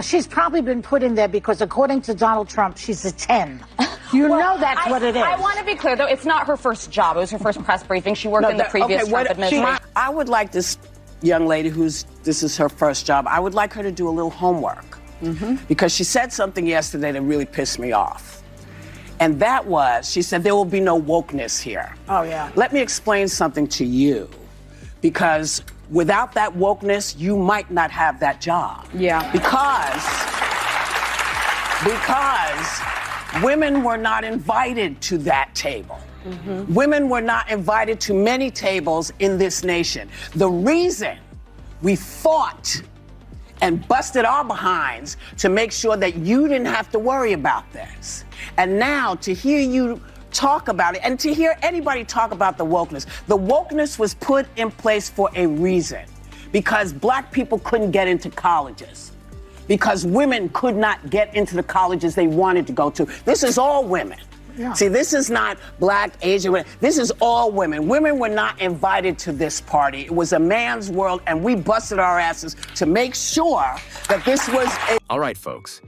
She's probably been put in there because, according to Donald Trump, she's a 10. You know that's what it is. I want to be clear, though. It's not her first job. It was her first press briefing. She worked in the previous Trump administration. I would like this young lady this is her first job, I would like her to do a little homework. Because she said something yesterday that really pissed me off. And that was, she said, there will be no wokeness here. Oh, yeah. Let me explain something to you. Because without that wokeness, you might not have that job. Yeah. Because women were not invited to that table. Women were not invited to many tables in this nation. The reason we fought and busted our behinds to make sure that you didn't have to worry about this. And now to hear you talk about it and to hear anybody talk about the wokeness was put in place for a reason. Because black people couldn't get into colleges. Because women could not get into the colleges they wanted to go to. This is all women. Yeah. See, this is not black, Asian women. This is all women. Women were not invited to this party. It was a man's world, and we busted our asses to make sure that this was a... All right, folks,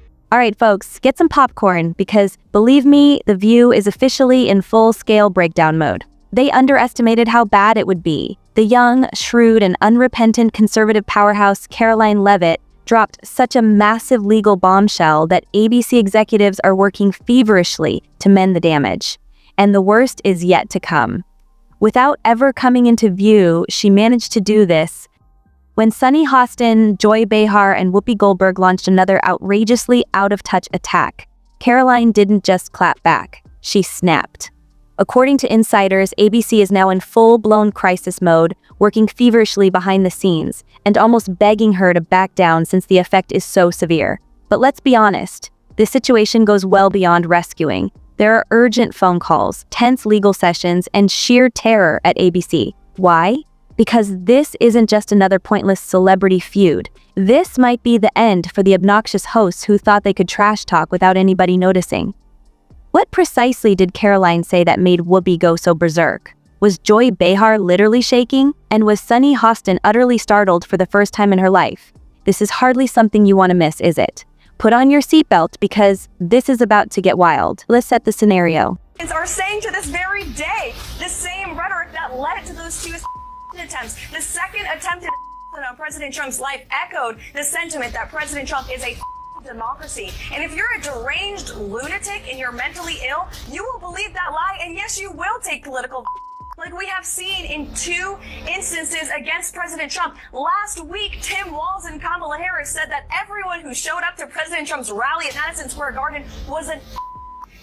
get some popcorn, because believe me, The View is officially in full-scale breakdown mode. They underestimated how bad it would be. The young, shrewd, and unrepentant conservative powerhouse Karoline Leavitt dropped such a massive legal bombshell that ABC executives are working feverishly to mend the damage. And the worst is yet to come. Without ever coming into view, she managed to do this. When Sunny Hostin, Joy Behar, and Whoopi Goldberg launched another outrageously out-of-touch attack, Karoline didn't just clap back, she snapped. According to insiders, ABC is now in full-blown crisis mode, working feverishly behind the scenes, and almost begging her to back down since the effect is so severe. But let's be honest, this situation goes well beyond rescuing. There are urgent phone calls, tense legal sessions, and sheer terror at ABC. Why? Because this isn't just another pointless celebrity feud. This might be the end for the obnoxious hosts who thought they could trash talk without anybody noticing. What precisely did Karoline say that made Whoopi go so berserk? Was Joy Behar literally shaking? And was Sunny Hostin utterly startled for the first time in her life? This is hardly something you want to miss, is it? Put on your seatbelt, because this is about to get wild. Let's set the scenario. Are saying to this very day the same rhetoric that led to those two attempts. The second attempt on President Trump's life echoed the sentiment that President Trump is a democracy. And if you're a deranged lunatic and you're mentally ill, you will believe that lie, and yes, you will take political like we have seen in 2 instances against President Trump. Last week, Tim Walz and Kamala Harris said that everyone who showed up to President Trump's rally at Madison Square Garden was a...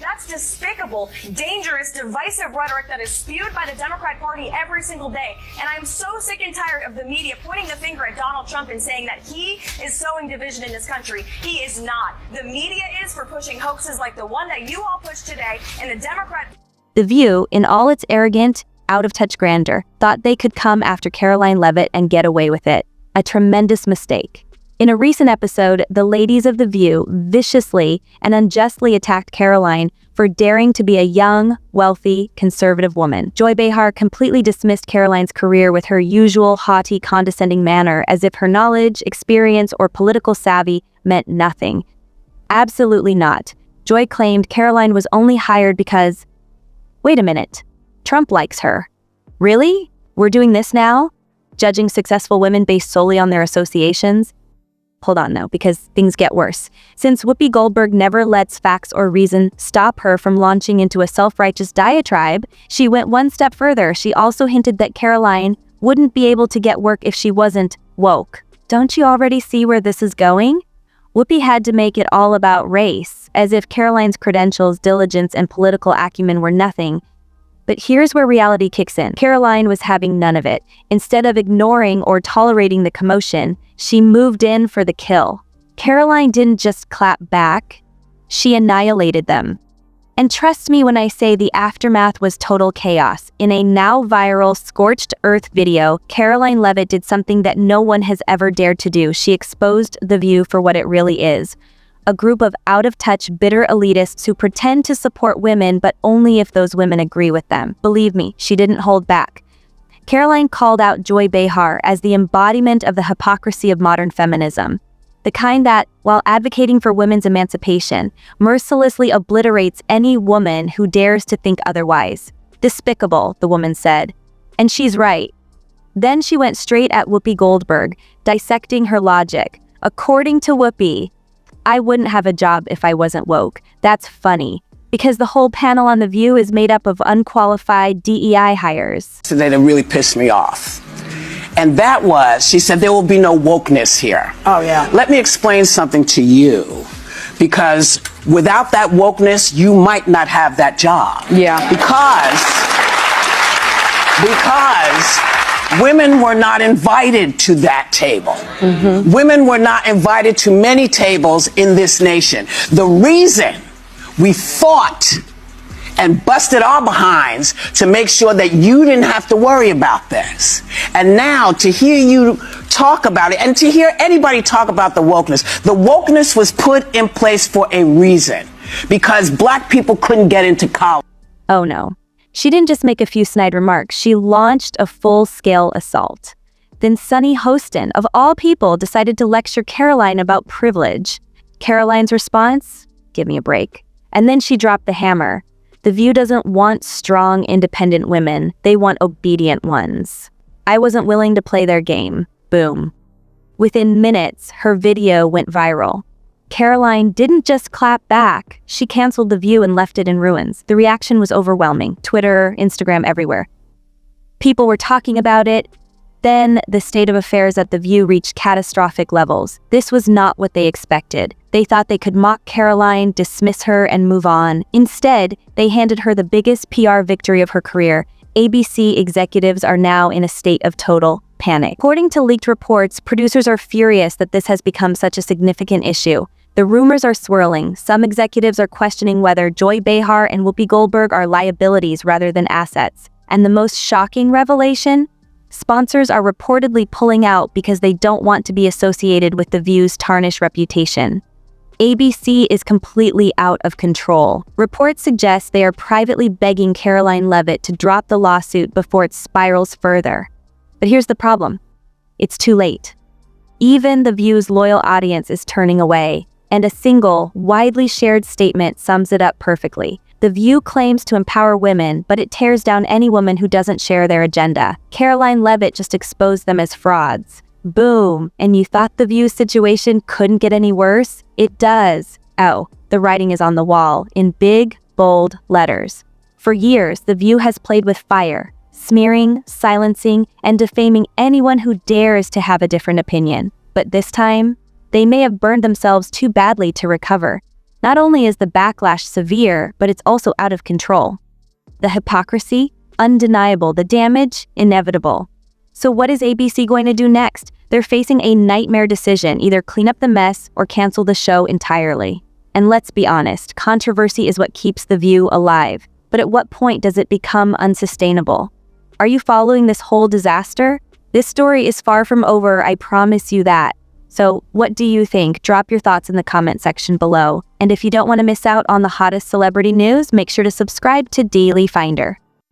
That's despicable, dangerous, divisive rhetoric that is spewed by the Democrat Party every single day. And I'm so sick and tired of the media pointing the finger at Donald Trump and saying that he is sowing division in this country. He is not. The media is for pushing hoaxes like the one that you all pushed today, and the Democrat... The View, in all its arrogant, out-of-touch grandeur, thought they could come after Karoline Leavitt and get away with it. A tremendous mistake. In a recent episode, the ladies of The View viciously and unjustly attacked Karoline for daring to be a young, wealthy, conservative woman. Joy Behar completely dismissed Karoline's career with her usual haughty, condescending manner, as if her knowledge, experience, or political savvy meant nothing. Absolutely not. Joy claimed Karoline was only hired because... Wait a minute. Trump likes her. Really? We're doing this now? Judging successful women based solely on their associations? Hold on though, because things get worse. Since Whoopi Goldberg never lets facts or reason stop her from launching into a self-righteous diatribe, she went one step further. She also hinted that Karoline wouldn't be able to get work if she wasn't woke. Don't you already see where this is going? Whoopi had to make it all about race, as if Karoline's credentials, diligence, and political acumen were nothing. But here's where reality kicks in. Karoline was having none of it. Instead of ignoring or tolerating the commotion, she moved in for the kill. Karoline didn't just clap back, she annihilated them. And trust me when I say the aftermath was total chaos. In a now viral scorched earth video, Karoline Leavitt did something that no one has ever dared to do. She exposed The View for what it really is. A group of out-of-touch, bitter elitists who pretend to support women, but only if those women agree with them. Believe me, she didn't hold back. Karoline called out Joy Behar as the embodiment of the hypocrisy of modern feminism. The kind that, while advocating for women's emancipation, mercilessly obliterates any woman who dares to think otherwise. Despicable, the woman said. And she's right. Then she went straight at Whoopi Goldberg, dissecting her logic. According to Whoopi, I wouldn't have a job if I wasn't woke. That's funny, because the whole panel on The View is made up of unqualified DEI hires. Today that really pissed me off. And that was, she said, there will be no wokeness here. Oh, yeah. Let me explain something to you. Because without that wokeness, you might not have that job. Yeah. Because women were not invited to that table. Mm-hmm. Women were not invited to many tables in this nation. The reason we fought and busted our behinds to make sure that you didn't have to worry about this. And now to hear you talk about it and to hear anybody talk about the wokeness was put in place for a reason, because black people couldn't get into college. Oh no. She didn't just make a few snide remarks, she launched a full-scale assault. Then Sunny Hostin, of all people, decided to lecture Karoline about privilege. Karoline's response? Give me a break. And then she dropped the hammer. The View doesn't want strong, independent women. They want obedient ones. I wasn't willing to play their game. Boom. Within minutes, her video went viral. Karoline didn't just clap back. She canceled The View and left it in ruins. The reaction was overwhelming. Twitter, Instagram, everywhere. People were talking about it. Then, the state of affairs at The View reached catastrophic levels. This was not what they expected. They thought they could mock Karoline, dismiss her, and move on. Instead, they handed her the biggest PR victory of her career. ABC executives are now in a state of total panic. According to leaked reports, producers are furious that this has become such a significant issue. The rumors are swirling. Some executives are questioning whether Joy Behar and Whoopi Goldberg are liabilities rather than assets. And the most shocking revelation? Sponsors are reportedly pulling out because they don't want to be associated with The View's tarnished reputation. ABC is completely out of control. Reports suggest they are privately begging Karoline Leavitt to drop the lawsuit before it spirals further. But here's the problem. It's too late. Even The View's loyal audience is turning away, and a single, widely shared statement sums it up perfectly. The View claims to empower women, but it tears down any woman who doesn't share their agenda. Karoline Leavitt just exposed them as frauds. Boom. And you thought The View's situation couldn't get any worse? It does. Oh, the writing is on the wall, in big, bold letters. For years, The View has played with fire, smearing, silencing, and defaming anyone who dares to have a different opinion. But this time, they may have burned themselves too badly to recover. Not only is the backlash severe, but it's also out of control. The hypocrisy, undeniable. The damage, inevitable. So what is ABC going to do next? They're facing a nightmare decision, either clean up the mess or cancel the show entirely. And let's be honest, controversy is what keeps The View alive. But at what point does it become unsustainable? Are you following this whole disaster? This story is far from over, I promise you that. So, what do you think? Drop your thoughts in the comment section below. And if you don't want to miss out on the hottest celebrity news, make sure to subscribe to Daily Finder.